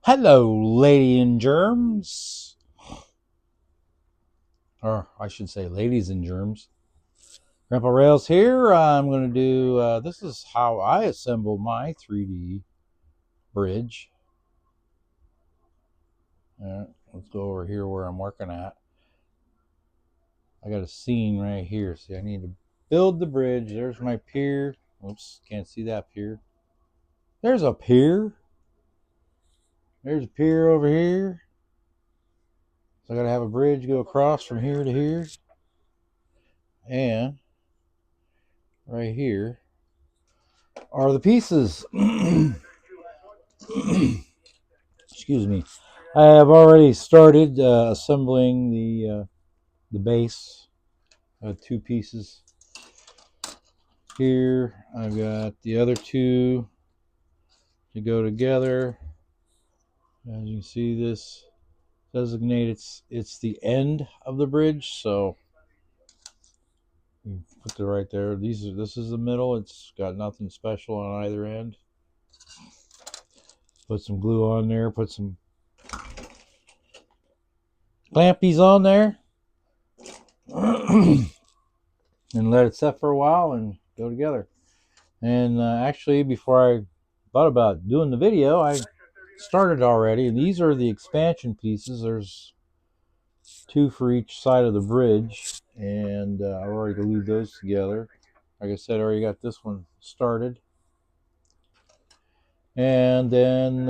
Hello, lady and germs. Or I should say, ladies and germs. Grandpa Rails here. I'm going to do, this is how I assemble my 3D bridge. Let's go over here where I'm working at. I got a scene right here. See, I need to build the bridge. There's my pier. Oops, can't see that pier. There's a pier. There's a pier over here. So I got to have a bridge go across from here to here. And right here are the pieces. Excuse me. I have already started assembling the base. I have two pieces here. I've got the other two to go together. As you can see, this designates it's the end of the bridge, so you put it right there. This is the middle. It's got nothing special on either end. Put some glue on there. Put some clampies on there. And let it set for a while and go together. And actually, before I thought about doing the video, I started already. And these are the expansion pieces. There's two for each side of the bridge. And I've already glued those together. Like I said, I already got this one started. And then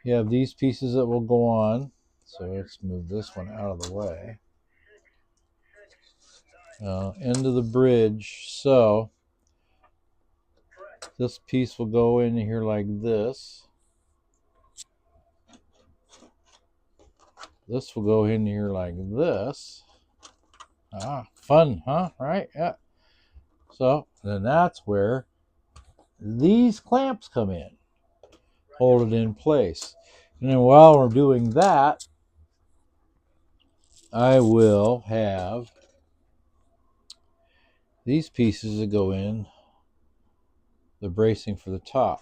you have these pieces that will go on. So let's move this one out of the way. End of the bridge. So this piece will go in here like this. This will go in here like this. Fun, huh? Right? Yeah. So then that's where these clamps come in. Hold it in place. And then while we're doing that, I will have these pieces that go in the bracing for the top.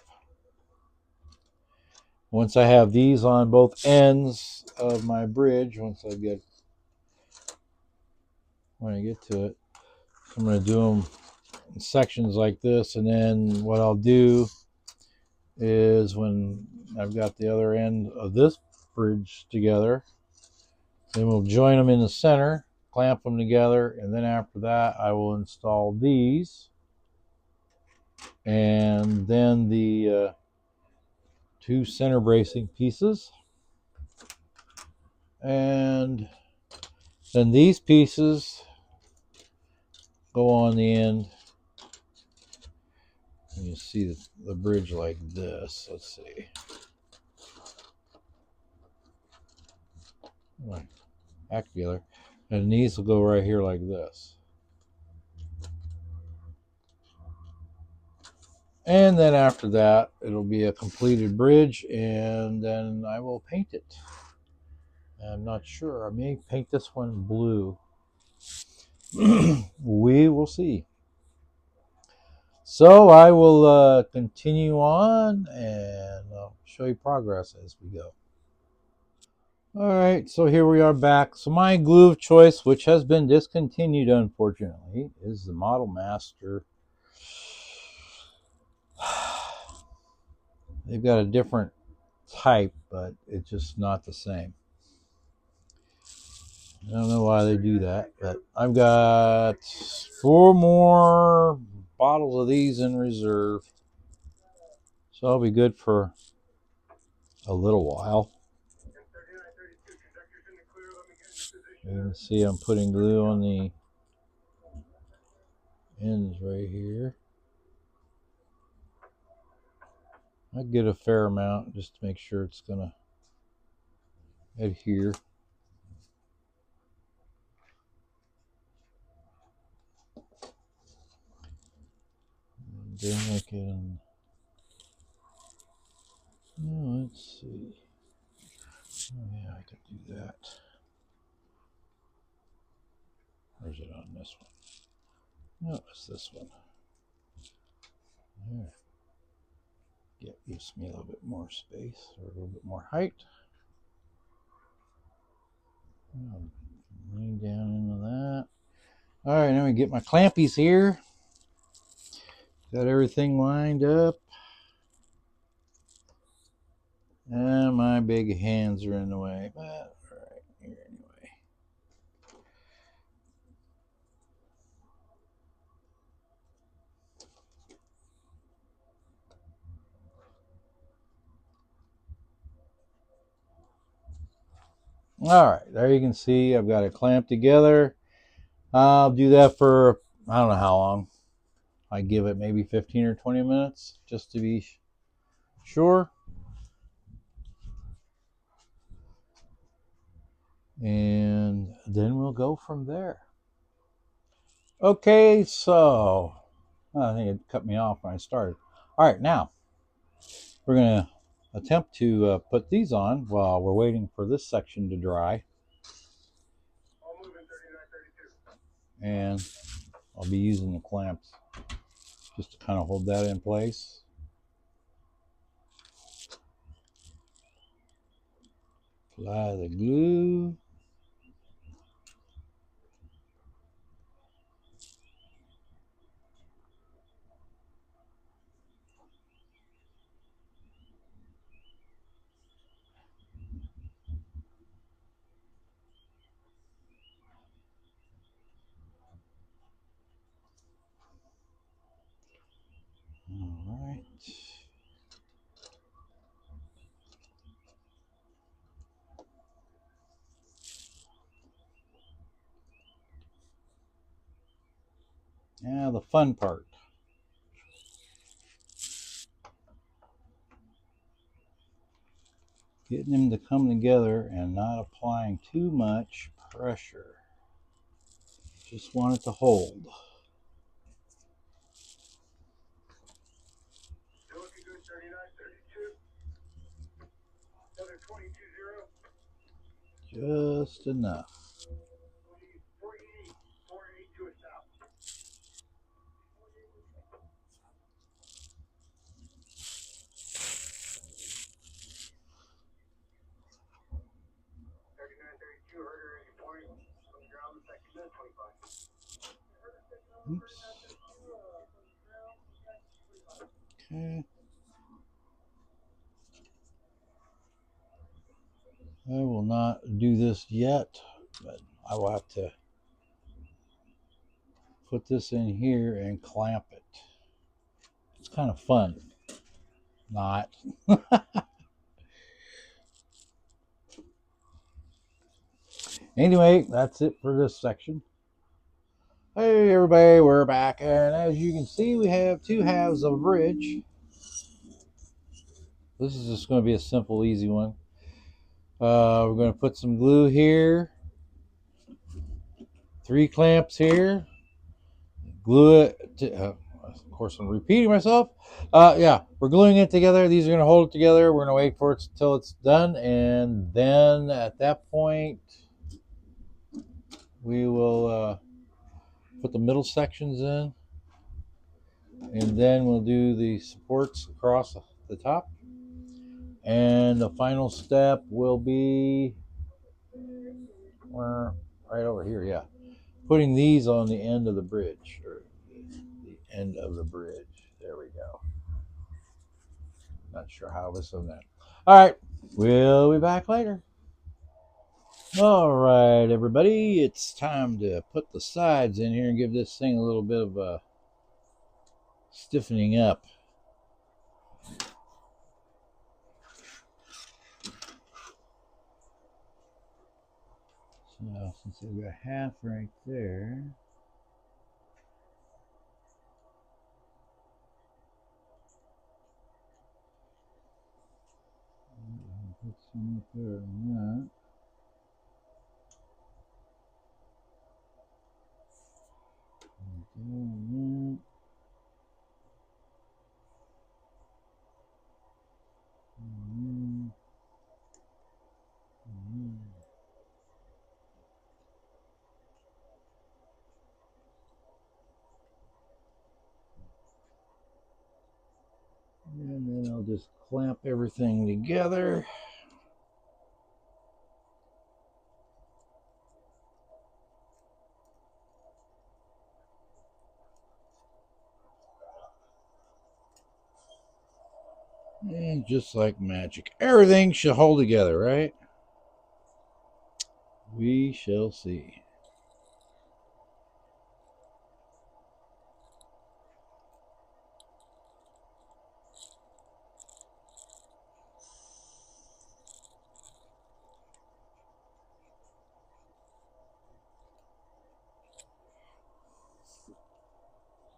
Once I have these on both ends of my bridge, when I get to it, I'm going to do them in sections like this. And then what I'll do is when I've got the other end of this bridge together, then we'll join them in the center, clamp them together, and then after that I will install these, and then the two center bracing pieces, and then these pieces go on the end. And you see the bridge like this. Let's see. Back together. And these will go right here like this. And then after that, it'll be a completed bridge, and then I will paint it. I'm not sure. I may paint this one blue. We will see. So I will continue on, and I'll show you progress as we go. All right, so here we are back. So my glue of choice, which has been discontinued unfortunately, is the Model Master. They've got a different type, but it's just not the same. I don't know why they do that, but I've got 4 more bottles of these in reserve. So I'll be good for a little while. You can see I'm putting glue on the ends right here. I get a fair amount just to make sure it's going to adhere. Then I can, let's see. Oh yeah, I could do that. Or is it on this one? No, it's this one. There. gives me a little bit more space or a little bit more height. I'll lean down into that. All right, now we get my clampies here. Got everything lined up. And my big hands are in the way. But all right, here anyway. All right, there you can see I've got it clamped together. I'll do that for, I don't know how long. I give it maybe 15 or 20 minutes just to be sure. And then we'll go from there. Okay, so I think it cut me off when I started. All right, now we're going to attempt to put these on while we're waiting for this section to dry. And I'll be using the clamps just to kind of hold that in place. Apply the glue. All right. Now the fun part. Getting them to come together and not applying too much pressure. Just want it to hold. Still looking good, 39, 32. Another 22-0. Just enough. 488, 488 to a stop. Oops. Okay. I will not do this yet, but I will have to put this in here and clamp it. It's kind of fun. Not. Anyway, that's it for this section. Hey everybody, we're back, and as you can see, we have two halves of a bridge. This is just going to be a simple, easy one. We're going to put some glue here, 3 clamps here, glue it to, of course I'm repeating myself. Yeah, we're gluing it together. These are going to hold it together. We're going to wait for it till it's done, and then at that point we will put the middle sections in, and then we'll do the supports across the top. And the final step will be right over here, yeah. Putting these on the end of the bridge, or the end of the bridge. There we go. Not sure how this on that. All right, we'll be back later. All right, everybody, it's time to put the sides in here and give this thing a little bit of a stiffening up. So since I've got half right there, put some up there on that. And then I'll just clamp everything together. And just like magic, everything should hold together, right? We shall see.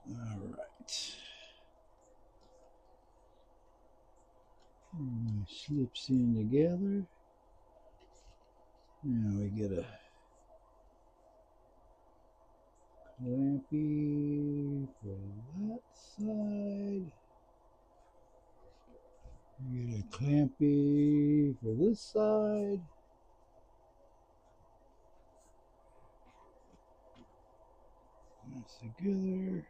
All right. Slips in together. Now we get a clampy for that side. We get a clampy for this side. That's together.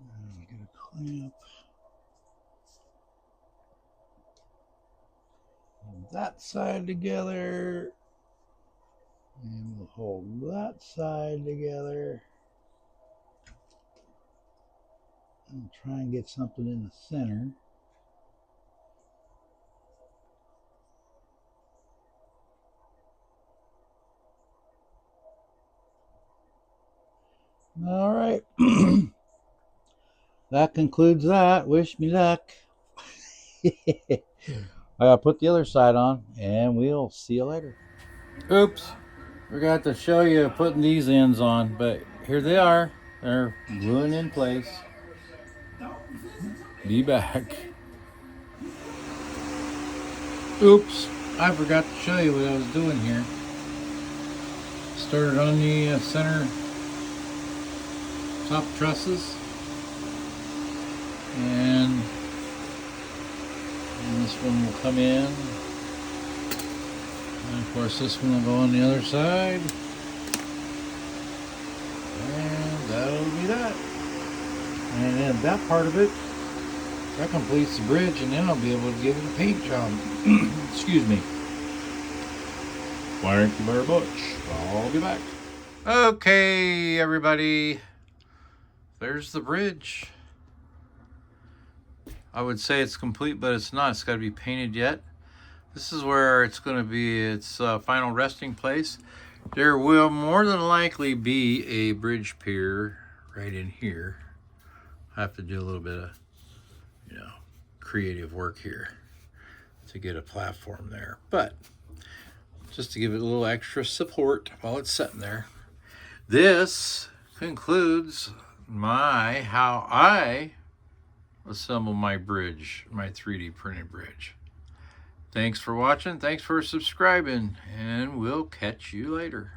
Now we get a clamp. And that side together. And we'll hold that side together. And try and get something in the center. All right. That concludes that. Wish me luck. I'll put the other side on and we'll see you later. Oops. Forgot to show you putting these ends on, but here they are. They're gluing in place. Be back. Oops. I forgot to show you what I was doing here. Started on the center top trusses. And this one will come in. And of course this one will go on the other side. And that'll be that. And then that part of it, that completes the bridge, and then I'll be able to give it a paint job. Excuse me. Thank you very much. I'll be back. Okay, everybody. There's the bridge. I would say it's complete, but it's not. It's got to be painted yet. This is where it's going to be its final resting place. There will more than likely be a bridge pier right in here. I have to do a little bit of, creative work here to get a platform there. But just to give it a little extra support while it's sitting there. This concludes how I assemble my bridge, my 3D printed bridge. Thanks for watching. Thanks for subscribing, and we'll catch you later.